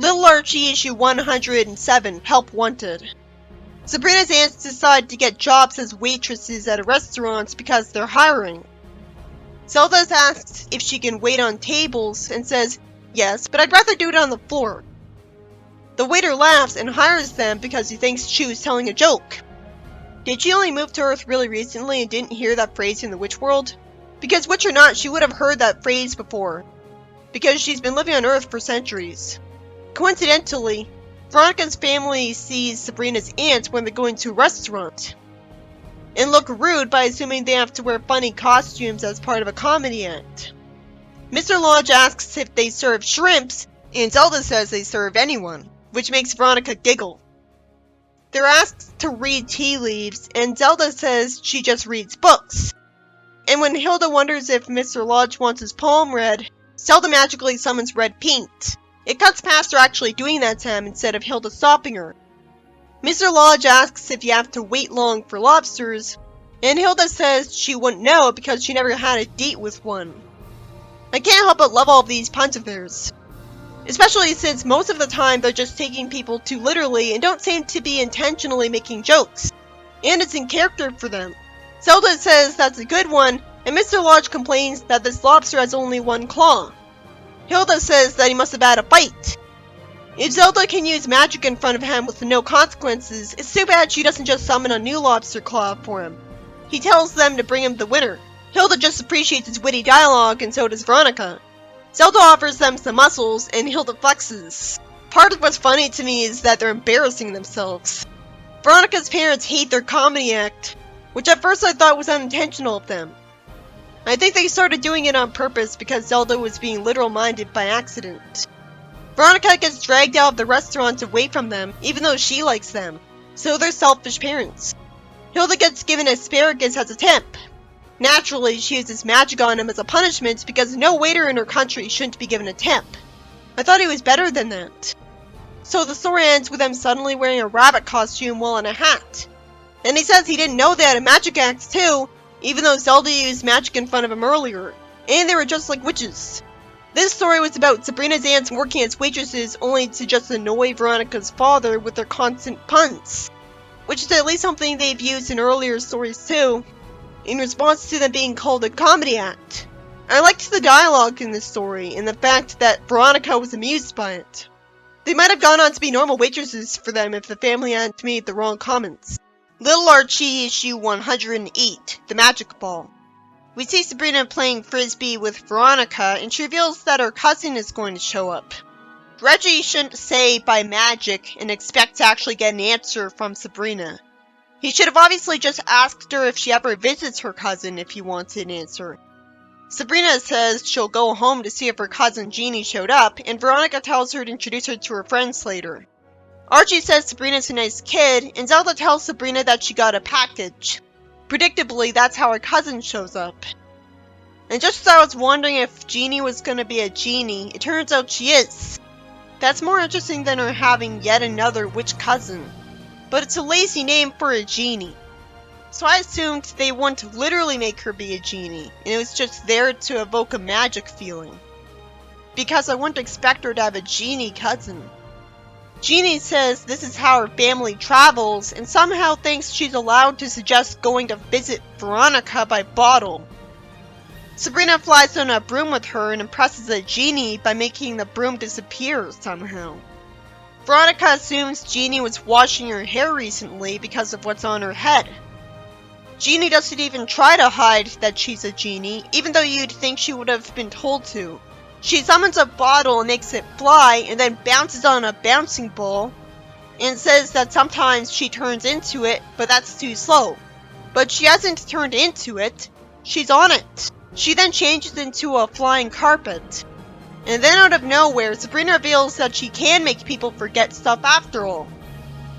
Little Archie issue 107, Help Wanted. Sabrina's aunts decide to get jobs as waitresses at a restaurant because they're hiring. Zelda asks if she can wait on tables and says, yes, but I'd rather do it on the floor. The waiter laughs and hires them because he thinks she was telling a joke. Did she only move to Earth really recently and didn't hear that phrase in the witch world? Because witch or not, she would have heard that phrase before. Because she's been living on Earth for centuries. Coincidentally, Veronica's family sees Sabrina's aunts when they're going to a restaurant, and look rude by assuming they have to wear funny costumes as part of a comedy act. Mr. Lodge asks if they serve shrimps, and Zelda says they serve anyone, which makes Veronica giggle. They're asked to read tea leaves, and Zelda says she just reads books. And when Hilda wonders if Mr. Lodge wants his poem read, Zelda magically summons red paint. It cuts past her actually doing that to him instead of Hilda stopping her. Mr. Lodge asks if you have to wait long for lobsters, and Hilda says she wouldn't know because she never had a date with one. I can't help but love all of these puns of theirs. Especially since most of the time they're just taking people too literally and don't seem to be intentionally making jokes. And it's in character for them. Zelda says that's a good one, and Mr. Lodge complains that this lobster has only one claw. Hilda says that he must have had a bite. If Zelda can use magic in front of him with no consequences, it's too bad she doesn't just summon a new lobster claw for him. He tells them to bring him the winner. Hilda just appreciates his witty dialogue, and so does Veronica. Zelda offers them some mussels, and Hilda flexes. Part of what's funny to me is that they're embarrassing themselves. Veronica's parents hate their comedy act, which at first I thought was unintentional of them. I think they started doing it on purpose because Zelda was being literal-minded by accident. Veronica gets dragged out of the restaurant away from them, even though she likes them. So they're selfish parents. Hilda gets given asparagus as a tip. Naturally, she uses magic on him as a punishment because no waiter in her country shouldn't be given a tip. I thought he was better than that. So the story ends with him suddenly wearing a rabbit costume while in a hat. And he says he didn't know they had a magic act too, even though Zelda used magic in front of him earlier, and they were just like witches. This story was about Sabrina's aunts working as waitresses only to just annoy Veronica's father with their constant puns, which is at least something they've used in earlier stories too, in response to them being called a comedy act. I liked the dialogue in this story, and the fact that Veronica was amused by it. They might have gone on to be normal waitresses for them if the family hadn't made the wrong comments. Little Archie issue 108, The Magic Ball. We see Sabrina playing frisbee with Veronica, and she reveals that her cousin is going to show up. Reggie shouldn't say by magic and expect to actually get an answer from Sabrina. He should have obviously just asked her if she ever visits her cousin if he wanted an answer. Sabrina says she'll go home to see if her cousin Jeannie showed up, and Veronica tells her to introduce her to her friends later. Archie says Sabrina's a nice kid, and Zelda tells Sabrina that she got a package. Predictably, that's how her cousin shows up. And just as I was wondering if Jeannie was going to be a genie, it turns out she is. That's more interesting than her having yet another witch cousin. But it's a lazy name for a genie. So I assumed they wouldn't literally make her be a genie, and it was just there to evoke a magic feeling. Because I wouldn't expect her to have a genie cousin. Jeannie says this is how her family travels, and somehow thinks she's allowed to suggest going to visit Veronica by bottle. Sabrina flies on a broom with her and impresses a genie by making the broom disappear somehow. Veronica assumes Jeannie was washing her hair recently because of what's on her head. Jeannie doesn't even try to hide that she's a genie, even though you'd think she would have been told to. She summons a bottle and makes it fly, and then bounces on a bouncing ball, and says that sometimes she turns into it, but that's too slow. But she hasn't turned into it, she's on it. She then changes into a flying carpet. And then out of nowhere, Sabrina reveals that she can make people forget stuff after all.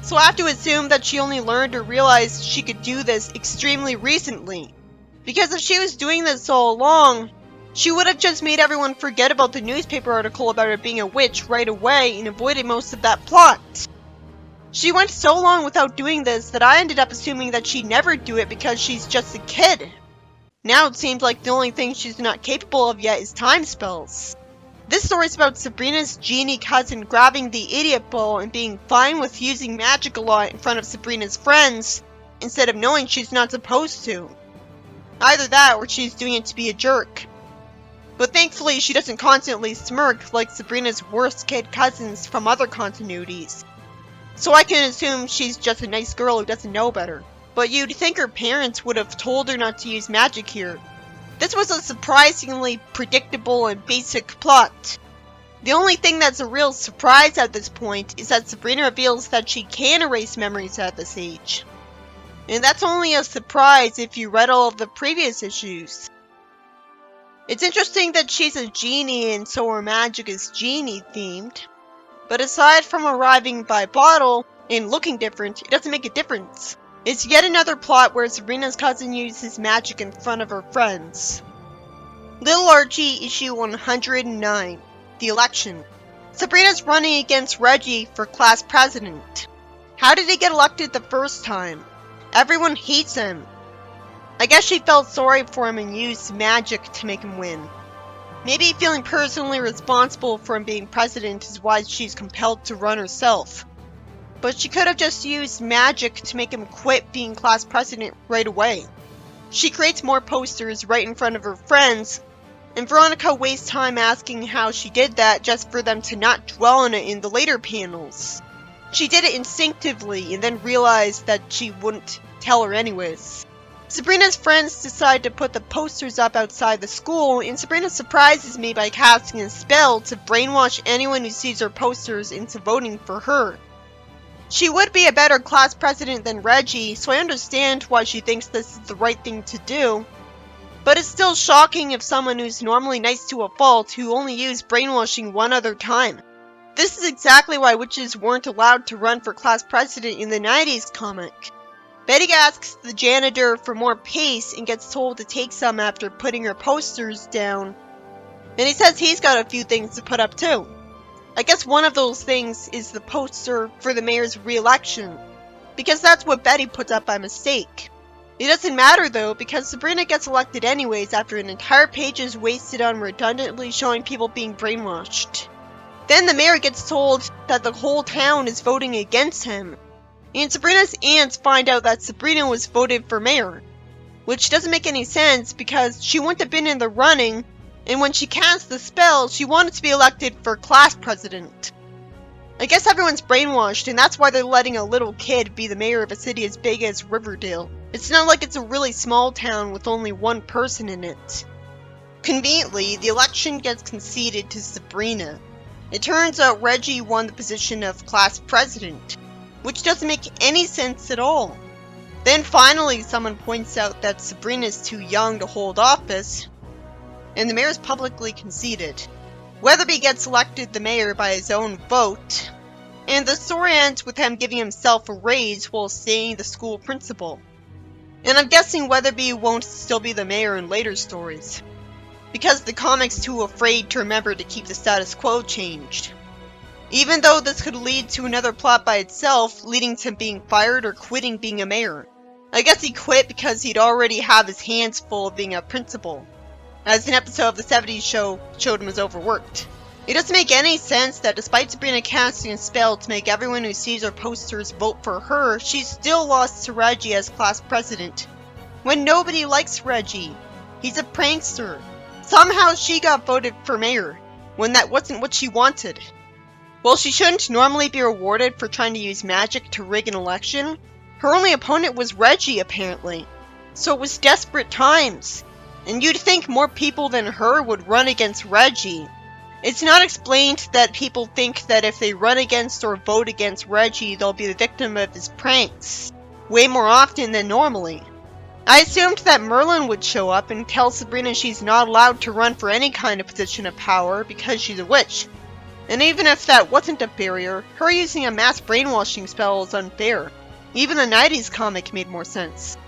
So I have to assume that she only learned or realized she could do this extremely recently. Because if she was doing this all along, she would have just made everyone forget about the newspaper article about her being a witch right away and avoided most of that plot. She went so long without doing this that I ended up assuming that she'd never do it because she's just a kid. Now it seems like the only thing she's not capable of yet is time spells. This story is about Sabrina's genie cousin grabbing the idiot ball and being fine with using magic a lot in front of Sabrina's friends, instead of knowing she's not supposed to. Either that or she's doing it to be a jerk. But thankfully she doesn't constantly smirk like Sabrina's worst kid cousins from other continuities. So I can assume she's just a nice girl who doesn't know better. But you'd think her parents would have told her not to use magic here. This was a surprisingly predictable and basic plot. The only thing that's a real surprise at this point is that Sabrina reveals that she can erase memories at this age. And that's only a surprise if you read all of the previous issues. It's interesting that she's a genie and so her magic is genie themed. But aside from arriving by bottle and looking different, it doesn't make a difference. It's yet another plot where Sabrina's cousin uses magic in front of her friends. Little Archie, issue 109, The Election. Sabrina's running against Reggie for class president. How did he get elected the first time? Everyone hates him. I guess she felt sorry for him and used magic to make him win. Maybe feeling personally responsible for him being president is why she's compelled to run herself. But she could have just used magic to make him quit being class president right away. She creates more posters right in front of her friends, and Veronica wastes time asking how she did that just for them to not dwell on it in the later panels. She did it instinctively and then realized that she wouldn't tell her anyways. Sabrina's friends decide to put the posters up outside the school, and Sabrina surprises me by casting a spell to brainwash anyone who sees her posters into voting for her. She would be a better class president than Reggie, so I understand why she thinks this is the right thing to do. But it's still shocking if someone who's normally nice to a fault who only used brainwashing one other time. This is exactly why witches weren't allowed to run for class president in the 90s comic. Betty asks the janitor for more paste and gets told to take some after putting her posters down. And he says he's got a few things to put up too. I guess one of those things is the poster for the mayor's re-election, because that's what Betty puts up by mistake. It doesn't matter though, because Sabrina gets elected anyways after an entire page is wasted on redundantly showing people being brainwashed. Then the mayor gets told that the whole town is voting against him, and Sabrina's aunts find out that Sabrina was voted for mayor, which doesn't make any sense because she wouldn't have been in the running, and when she cast the spell, she wanted to be elected for class president. I guess everyone's brainwashed, and that's why they're letting a little kid be the mayor of a city as big as Riverdale. It's not like it's a really small town with only one person in it. Conveniently, the election gets conceded to Sabrina. It turns out Reggie won the position of class president, which doesn't make any sense at all. Then finally someone points out that Sabrina is too young to hold office, and the mayor is publicly conceded. Weatherby gets elected the mayor by his own vote, and the story ends with him giving himself a raise while staying the school principal. And I'm guessing Weatherby won't still be the mayor in later stories, because the comic's too afraid to remember to keep the status quo changed. Even though this could lead to another plot by itself, leading to him being fired or quitting being a mayor. I guess he quit because he'd already have his hands full of being a principal, as an episode of the 70s show showed him as overworked. It doesn't make any sense that despite Sabrina casting a spell to make everyone who sees her posters vote for her, she still lost to Reggie as class president, when nobody likes Reggie. He's a prankster. Somehow she got voted for mayor, when that wasn't what she wanted. While she shouldn't normally be rewarded for trying to use magic to rig an election, her only opponent was Reggie apparently. So it was desperate times, and you'd think more people than her would run against Reggie. It's not explained that people think that if they run against or vote against Reggie, they'll be the victim of his pranks, way more often than normally. I assumed that Merlin would show up and tell Sabrina she's not allowed to run for any kind of position of power because she's a witch. And even if that wasn't a barrier, her using a mass brainwashing spell is unfair. Even the 90s comic made more sense.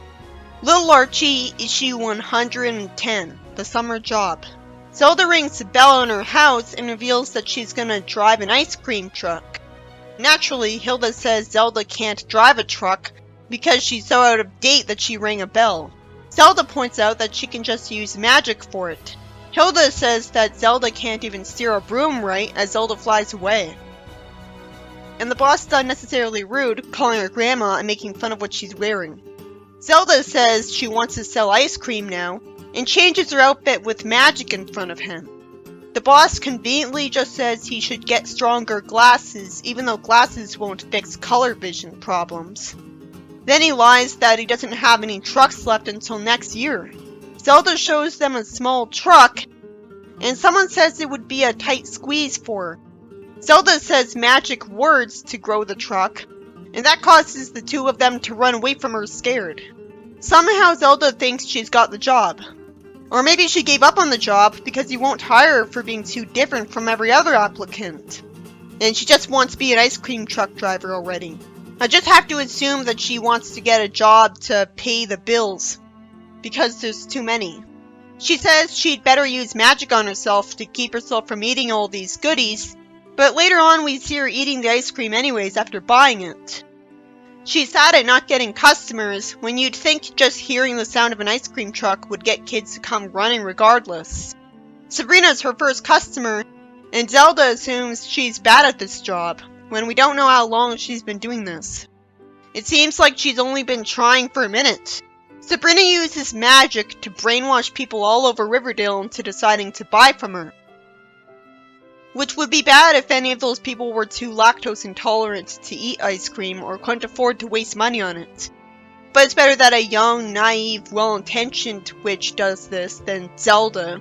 Little Archie, issue 110, The Summer Job. Zelda rings the bell in her house and reveals that she's gonna drive an ice cream truck. Naturally, Hilda says Zelda can't drive a truck because she's so out of date that she rang a bell. Zelda points out that she can just use magic for it. Hilda says that Zelda can't even steer a broom right as Zelda flies away. And the boss is unnecessarily rude, calling her grandma and making fun of what she's wearing. Zelda says she wants to sell ice cream now, and changes her outfit with magic in front of him. The boss conveniently just says he should get stronger glasses, even though glasses won't fix color vision problems. Then he lies that he doesn't have any trucks left until next year. Zelda shows them a small truck, and someone says it would be a tight squeeze for her. Zelda says magic words to grow the truck, and that causes the two of them to run away from her scared. Somehow Zelda thinks she's got the job. Or maybe she gave up on the job because he won't hire her for being too different from every other applicant. And she just wants to be an ice cream truck driver already. I just have to assume that she wants to get a job to pay the bills, because there's too many. She says she'd better use magic on herself to keep herself from eating all these goodies, but later on we see her eating the ice cream anyways after buying it. She's sad at not getting customers, when you'd think just hearing the sound of an ice cream truck would get kids to come running regardless. Sabrina's her first customer, and Zelda assumes she's bad at this job, when we don't know how long she's been doing this. It seems like she's only been trying for a minute. Sabrina uses magic to brainwash people all over Riverdale into deciding to buy from her. Which would be bad if any of those people were too lactose intolerant to eat ice cream or couldn't afford to waste money on it. But it's better that a young, naive, well-intentioned witch does this than Zelda.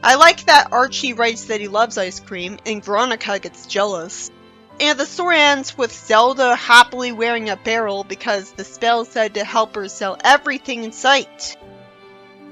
I like that Archie writes that he loves ice cream, and Veronica gets jealous. And the story ends with Zelda happily wearing a barrel because the spell said to help her sell everything in sight.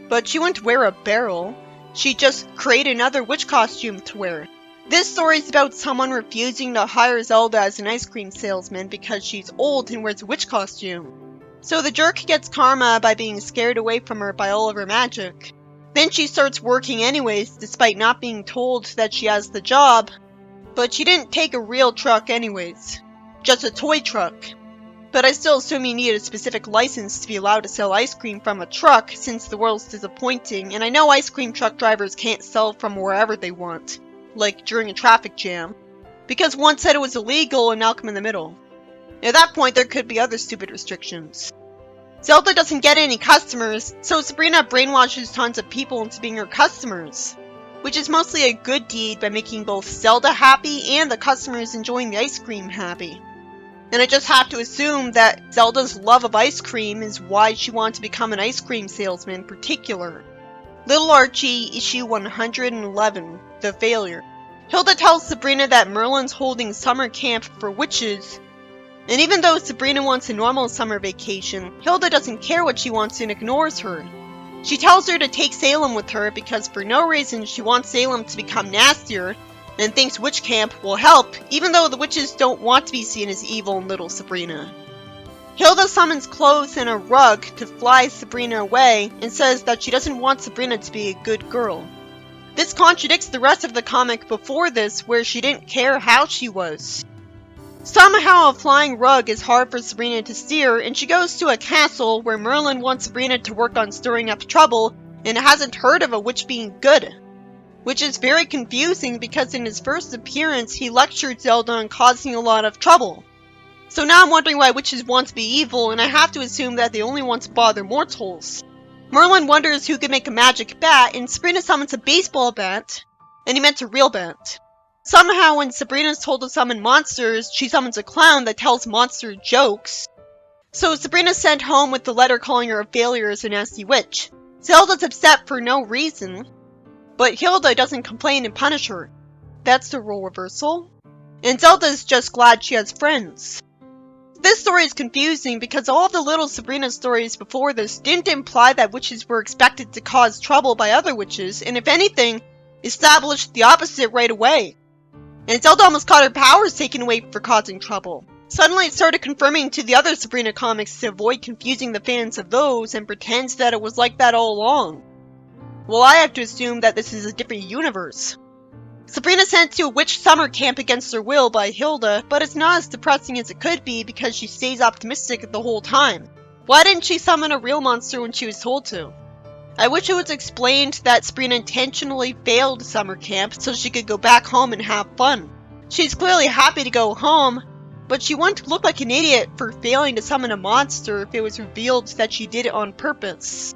But she wouldn't wear a barrel. She'd just create another witch costume to wear. This story is about someone refusing to hire Zelda as an ice cream salesman because she's old and wears a witch costume. So the jerk gets karma by being scared away from her by all of her magic. Then she starts working anyways despite not being told that she has the job. But she didn't take a real truck anyways. Just a toy truck. But I still assume you need a specific license to be allowed to sell ice cream from a truck since the world's disappointing, and I know ice cream truck drivers can't sell from wherever they want, like during a traffic jam, because one said it was illegal in Malcolm in the Middle. At that point there could be other stupid restrictions. Zelda doesn't get any customers, so Sabrina brainwashes tons of people into being her customers, which is mostly a good deed by making both Zelda happy and the customers enjoying the ice cream happy. And I just have to assume that Zelda's love of ice cream is why she wanted to become an ice cream salesman in particular. Little Archie, issue 111, The Failure. Hilda tells Sabrina that Merlin's holding summer camp for witches, and even though Sabrina wants a normal summer vacation, Hilda doesn't care what she wants and ignores her. She tells her to take Salem with her because for no reason she wants Salem to become nastier, and thinks witch camp will help, even though the witches don't want to be seen as evil in little Sabrina. Hilda summons clothes and a rug to fly Sabrina away, and says that she doesn't want Sabrina to be a good girl. This contradicts the rest of the comic before this, where she didn't care how she was. Somehow a flying rug is hard for Sabrina to steer, and she goes to a castle where Merlin wants Sabrina to work on stirring up trouble, and hasn't heard of a witch being good. Which is very confusing because in his first appearance he lectured Zelda on causing a lot of trouble. So now I'm wondering why witches want to be evil, and I have to assume that they only want to bother mortals. Merlin wonders who can make a magic bat, and Sabrina summons a baseball bat, and he meant a real bat. Somehow when Sabrina's told to summon monsters, she summons a clown that tells monster jokes. So Sabrina's sent home with the letter calling her a failure as a nasty witch. Zelda's upset for no reason. But Hilda doesn't complain and punish her. That's the role reversal. And Zelda's just glad she has friends. This story is confusing because all of the little Sabrina stories before this didn't imply that witches were expected to cause trouble by other witches, and if anything, established the opposite right away. And Zelda almost got her powers taken away for causing trouble. Suddenly it started confirming to the other Sabrina comics to avoid confusing the fans of those and pretends that it was like that all along. Well, I have to assume that this is a different universe. Sabrina's sent to a witch summer camp against her will by Hilda, but it's not as depressing as it could be because she stays optimistic the whole time. Why didn't she summon a real monster when she was told to? I wish it was explained that Sabrina intentionally failed summer camp so she could go back home and have fun. She's clearly happy to go home, but she wouldn't look like an idiot for failing to summon a monster if it was revealed that she did it on purpose.